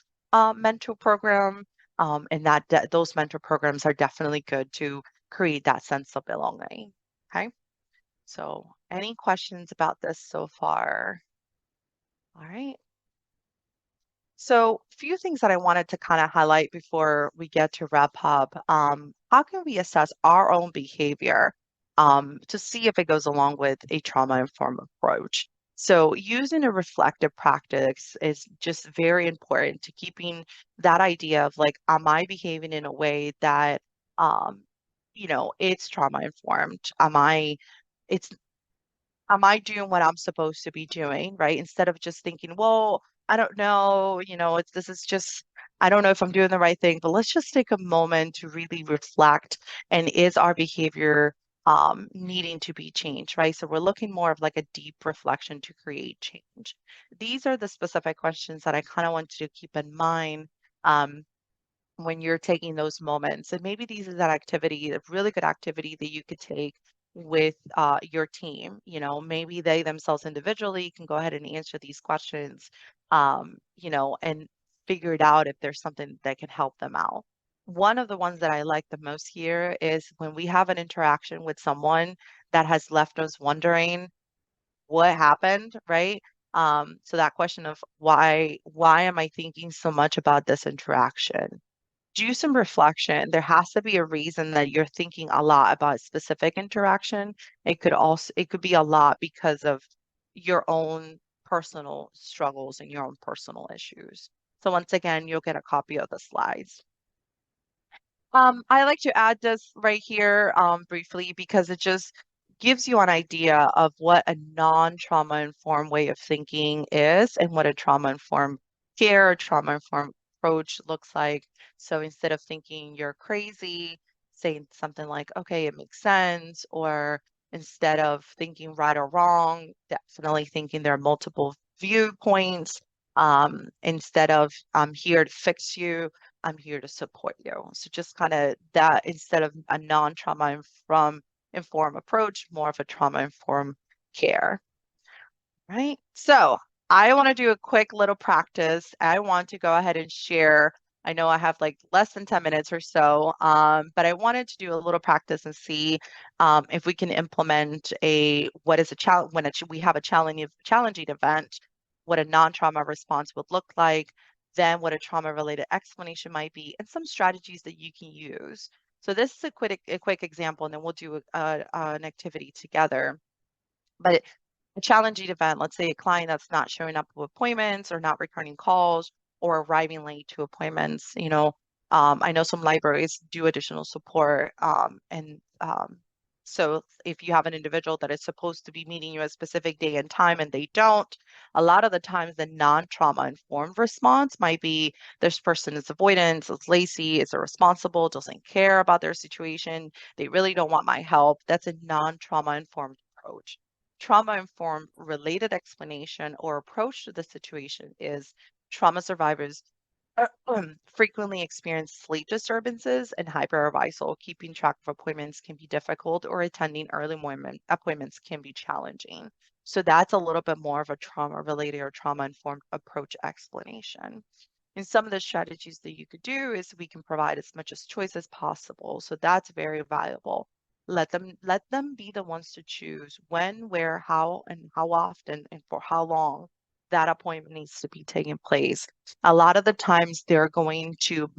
mentor program. And those mentor programs are definitely good to create that sense of belonging. Okay. So, any questions about this so far? All right. So, a few things that I wanted to kind of highlight before we get to wrap up. How can we assess our own behavior to see if it goes along with a trauma-informed approach? So, using a reflective practice is just very important to keeping that idea of like, am I behaving in a way that, um, it's trauma-informed? It's am I doing what I'm supposed to be doing, right? Instead of just thinking, well, I don't know, this is just, I don't know if I'm doing the right thing, but let's just take a moment to really reflect. And is our behavior needing to be changed, right? So we're looking more of like a deep reflection to create change. These are the specific questions that I kind of want you to keep in mind. Um, when you're taking those moments. And maybe these is that activity, a really good activity that you could take with your team. Maybe they themselves individually can go ahead and answer these questions, and figure it out if there's something that can help them out. One of the ones that I like the most here is when we have an interaction with someone that has left us wondering what happened, right? So that question of why am I thinking so much about this interaction? Do some reflection. There has to be a reason that you're thinking a lot about a specific interaction. It could be a lot because of your own personal struggles and your own personal issues. So once again, you'll get a copy of the slides. I like to add this right here briefly because it just gives you an idea of what a non-trauma informed way of thinking is and what a trauma-informed care or trauma-informed approach looks like. So instead of thinking you're crazy, saying something like, okay, it makes sense, or instead of thinking right or wrong, definitely thinking there are multiple viewpoints. Instead of I'm here to fix you, I'm here to support you. So just kind of that instead of a non-trauma informed approach, more of a trauma-informed care, right? So I want to do a quick little practice. I want to go ahead and share. I know I have like less than 10 minutes or so, but I wanted to do a little practice and see if we can implement what is a challenge when we have a challenging event, what a non-trauma response would look like. then what a trauma-related explanation might be, and some strategies that you can use. So this is a quick example, and then we'll do an activity together. But a challenging event, let's say a client that's not showing up to appointments or not returning calls or arriving late to appointments, I know some libraries do additional support. So if you have an individual that is supposed to be meeting you a specific day and time and they don't, a lot of the times the non-trauma informed response might be this person is avoidant, is lazy, is irresponsible, doesn't care about their situation, they really don't want my help. That's a non-trauma informed approach. Trauma-informed related explanation or approach to the situation is trauma survivors frequently experience sleep disturbances and hyperarousal. Keeping track of appointments can be difficult, or attending early morning appointments can be challenging. So that's a little bit more of a trauma-related or trauma-informed approach explanation. And some of the strategies that you could do is we can provide as much as choice as possible. So that's very valuable. Let them be the ones to choose when, where, how, and how often, and for how long that appointment needs to be taking place. A lot of the times they're going to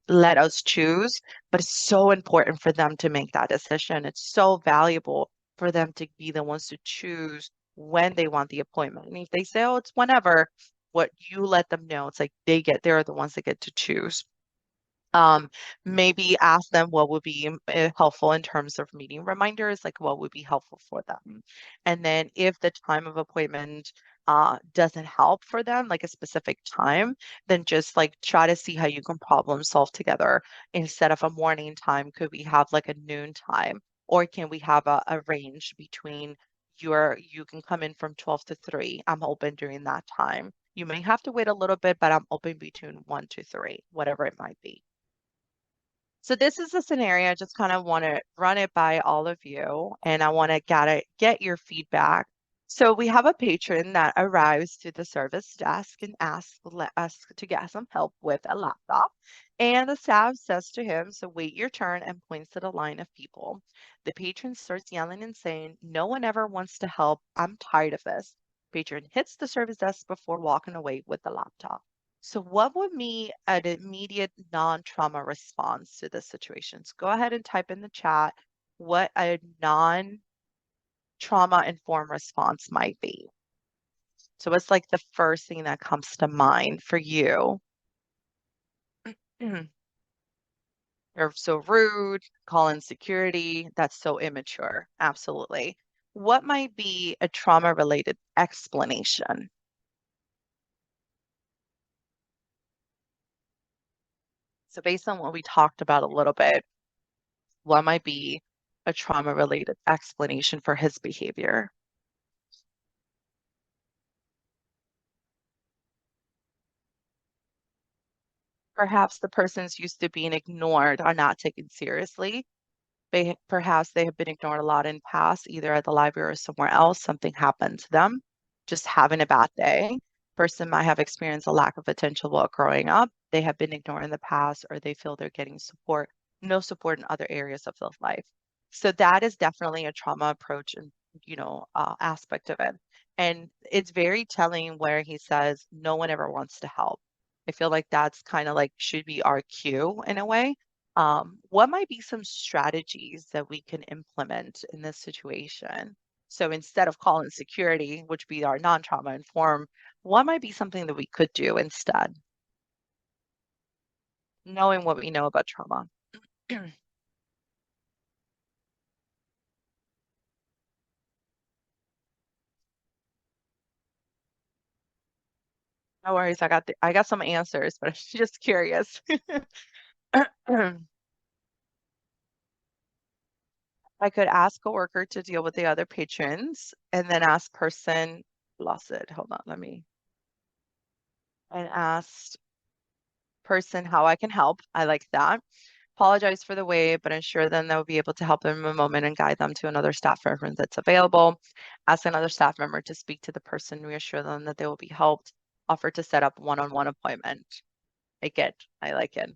let us choose, but it's so important for them to make that decision. It's so valuable for them to be the ones to choose when they want the appointment. And if they say, oh, it's whenever, what you let them know, it's like they're the ones that get to choose. Um, Maybe ask them what would be helpful in terms of meeting reminders, like what would be helpful for them. And then if the time of appointment doesn't help for them, like a specific time, then just like try to see how you can problem solve together. Instead of a morning time, could we have like a noon time? Or can we have a range between you can come in from 12 to 3. I'm open during that time. You may have to wait a little bit, but I'm open between 1 to 3, whatever it might be. So this is a scenario I just kind of want to run it by all of you, and I want to get your feedback. So we have a patron that arrives to the service desk and asks us to get some help with a laptop. And the staff says to him, so wait your turn, and points to the line of people. The patron starts yelling and saying, no one ever wants to help. I'm tired of this. Patron hits the service desk before walking away with the laptop. So what would be an immediate non-trauma response to this situation? So go ahead and type in the chat what a non-trauma informed response might be. So what's like the first thing that comes to mind for you? You're so rude, call in security, that's so immature. Absolutely. What might be a trauma-related explanation? So based on what we talked about a little bit, what might be a trauma-related explanation for his behavior? Perhaps the person's used to being ignored or not taken seriously. Perhaps they have been ignored a lot in the past, either at the library or somewhere else. Something happened to them, just having a bad day. Person might have experienced a lack of attention while growing up. They have been ignored in the past, or they feel they're getting support, no support in other areas of their life. So that is definitely a trauma approach and aspect of it. And it's very telling where he says no one ever wants to help. I feel like that's kind of like should be our cue in a way. What might be some strategies that we can implement in this situation? So instead of calling security, which be our non-trauma informed, what might be something that we could do instead, knowing what we know about trauma? No worries, I got some answers, but I'm just curious. I could ask a worker to deal with the other patrons and then ask person, lost it. Hold on, and ask person how I can help. I like that. Apologize for the wait, but ensure them they'll be able to help them in a moment and guide them to another staff member that's available. Ask another staff member to speak to the person, reassure them that they will be helped. Offer to set up one-on-one appointment. I like it.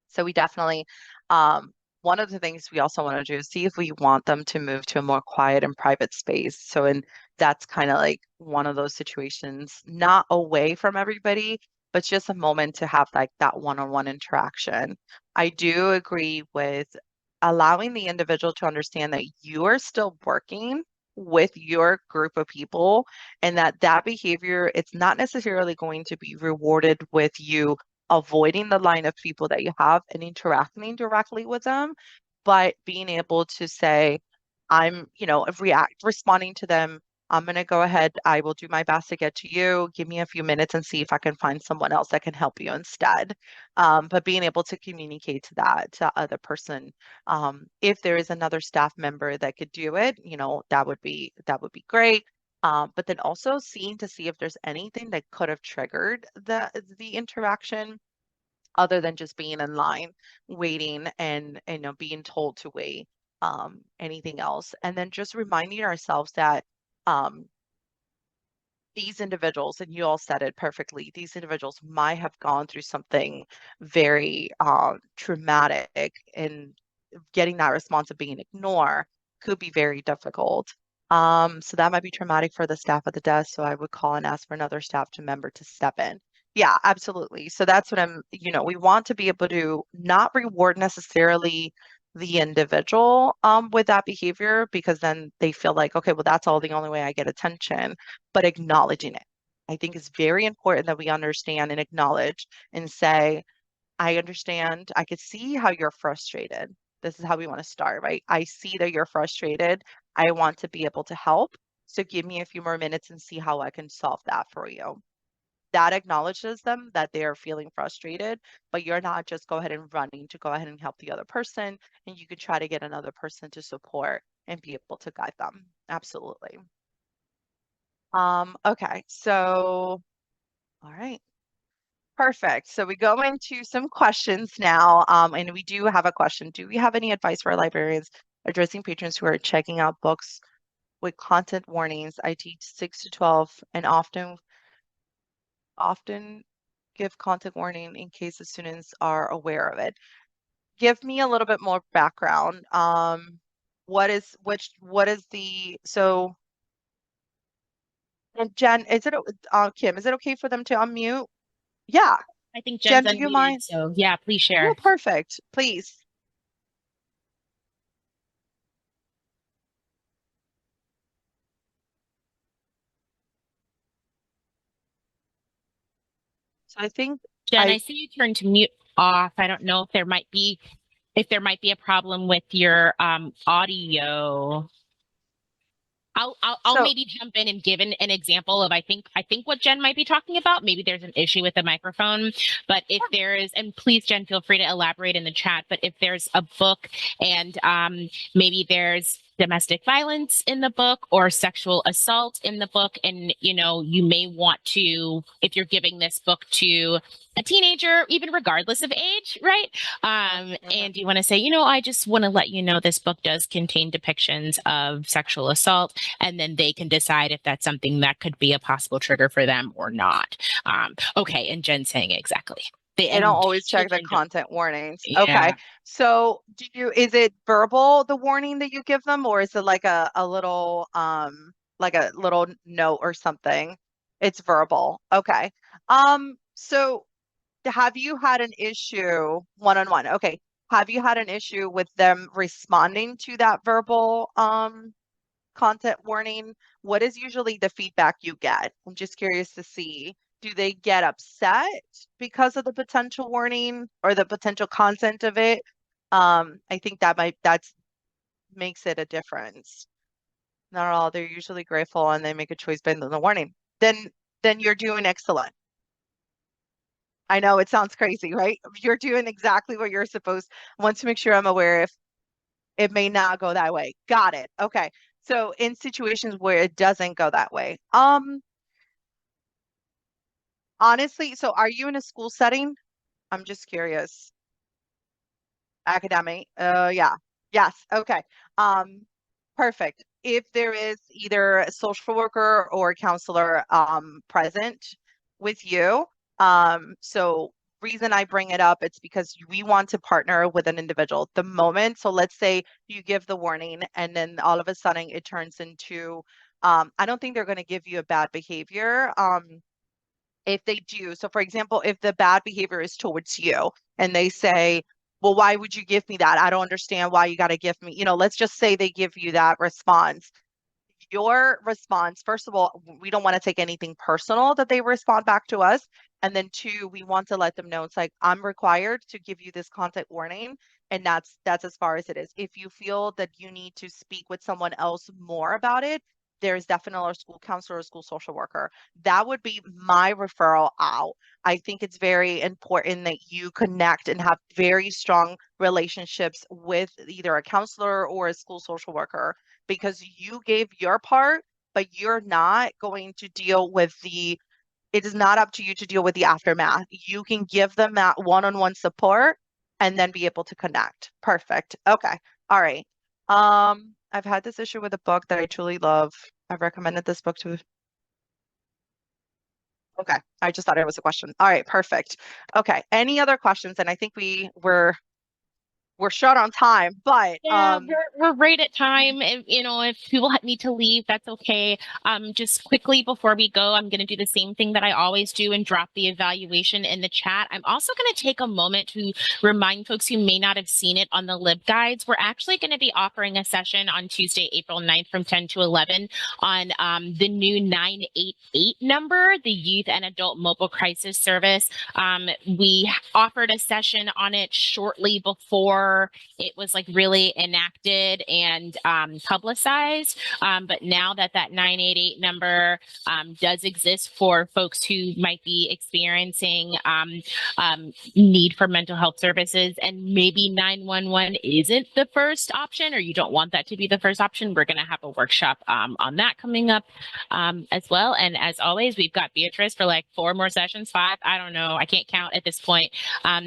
So we definitely, one of the things we also want to do is see if we want them to move to a more quiet and private space. So, and that's kind of like one of those situations, not away from everybody, but it's just a moment to have like that one-on-one interaction. I do agree with allowing the individual to understand that you are still working with your group of people and that behavior, it's not necessarily going to be rewarded with you avoiding the line of people that you have and interacting directly with them, but being able to say, I'm, responding to them. I'm going to go ahead. I will do my best to get to you. Give me a few minutes and see if I can find someone else that can help you instead. But being able to communicate to that to other person, if there is another staff member that could do it, that would be great. But then also seeing to see if there's anything that could have triggered the interaction other than just being in line waiting and being told to wait, anything else, and then just reminding ourselves that um these individuals, and you all said it perfectly, these individuals might have gone through something very traumatic, and getting that response of being ignored could be very difficult. So that might be traumatic for the staff at the desk. So I would call and ask for another staff member to step in. Yeah, absolutely. So that's what we want to be able to not reward necessarily the individual with that behavior, because then they feel like, okay, well, that's all the only way I get attention, but acknowledging it. I think it's very important that we understand and acknowledge and say, I understand. I could see how you're frustrated. This is how we want to start, right? I see that you're frustrated. I want to be able to help. So give me a few more minutes and see how I can solve that for you. That acknowledges them that they are feeling frustrated, but you're not just go ahead and running to go ahead and help the other person. And you could try to get another person to support and be able to guide them. Absolutely. Okay, so all right. Perfect. So we go into some questions now, and we do have a question. Do we have any advice for librarians addressing patrons who are checking out books with content warnings? I teach 6 to 12 and often give content warning in case the students are aware of it. Give me a little bit more background. What is the so and Jen, Kim, is it okay for them to unmute? Yeah. I think Jen, Jen's do you unmuted, mind? so yeah, please Yeah, share. perfect. Please. So I think Jen, I I see you turned to mute off. I don't know if there might be a problem with your audio. I'll so maybe jump in and give an example of I think what Jen might be talking about. Maybe there's an issue with the microphone, but if there is, and please, Jen, feel free to elaborate in the chat. But if there's a book and maybe there's domestic violence in the book or sexual assault in the book, and you may want to, if you're giving this book to a teenager, even regardless of age, right? Mhm. And you want to say, I just want to let you know this book does contain depictions of sexual assault, and then they can decide if that's something that could be a possible trigger for them or not. Okay, and Jen's saying exactly. They don't And always check the children don't. content warnings. Okay. Yeah. So is it verbal, the warning that you give them, or is it like a little note or something? It's verbal. Okay. So have you had an issue one-on-one? Okay. Have you had an issue with them responding to that verbal content warning? What is usually the feedback you get? I'm just curious to see. Do they get upset because of the potential warning or the potential content of it? I think that's makes it a difference. Not all, they're usually grateful and they make a choice based on the warning. Then you're doing excellent. I know it sounds crazy, right? You're doing exactly what you're supposed. I want to make sure I'm aware if it may not go that way. Got it. Okay. So in situations where it doesn't go that way, honestly, so are you in a school setting? I'm just curious. Academic. Yeah. Yes. Okay. Um, perfect. If there is either a social worker or a counselor present with you, so reason I bring it up, it's because we want to partner with an individual. The moment, so let's say you give the warning and then all of a sudden it turns into, I don't think they're going to give you a bad behavior. if they do. So, for example, if the bad behavior is towards you and they say, well, why would you give me that? I don't understand why you got to give me, let's just say they give you that response. Your response, first of all, we don't want to take anything personal that they respond back to us. And then two, we want to let them know it's like, I'm required to give you this content warning. And that's as far as it is. If you feel that you need to speak with someone else more about it, there's definitely a school counselor or school social worker. That would be my referral out. I think it's very important that you connect and have very strong relationships with either a counselor or a school social worker because you gave your part, but you're not going to deal with it is not up to you to deal with the aftermath. You can give them that one-on-one support and then be able to connect. Perfect. Okay. All right. I've had this issue with a book that I truly love. I've recommended this book to. Okay. I just thought it was a question. All right. Perfect. Okay. Any other questions? And I think we're short on time, but Yeah, we're right at time. If people need to leave, that's okay. Just quickly before we go, I'm going to do the same thing that I always do and drop the evaluation in the chat. I'm also going to take a moment to remind folks who may not have seen it on the LibGuides. We're actually going to be offering a session on Tuesday, April 9th from 10 to 11 on the new 988 number, the Youth and Adult Mobile Crisis Service. We offered a session on it shortly before it was like really enacted and publicized. But now that 988 number does exist for folks who might be experiencing need for mental health services, and maybe 911 isn't the first option, or you don't want that to be the first option, we're going to have a workshop on that coming up as well. And as always, we've got Beatrice for like 4 more sessions, 5, I don't know, I can't count at this point.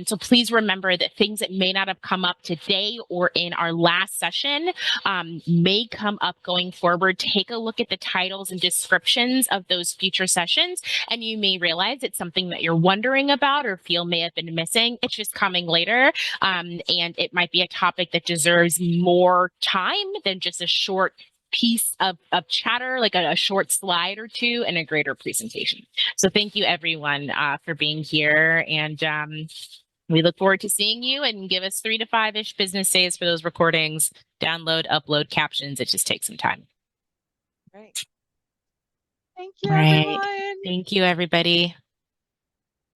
So please remember that things that may not have come up today or in our last session may come up going forward. Take a look at the titles and descriptions of those future sessions, and you may realize it's something that you're wondering about or feel may have been missing. It's just coming later, and it might be a topic that deserves more time than just a short piece of chatter, like a short slide or two and a greater presentation. So thank you everyone for being here, and we look forward to seeing you, and give us 3 to 5-ish business days for those recordings. Download, upload captions. It just takes some time. Right. Thank you, All right. everyone. Thank you, everybody.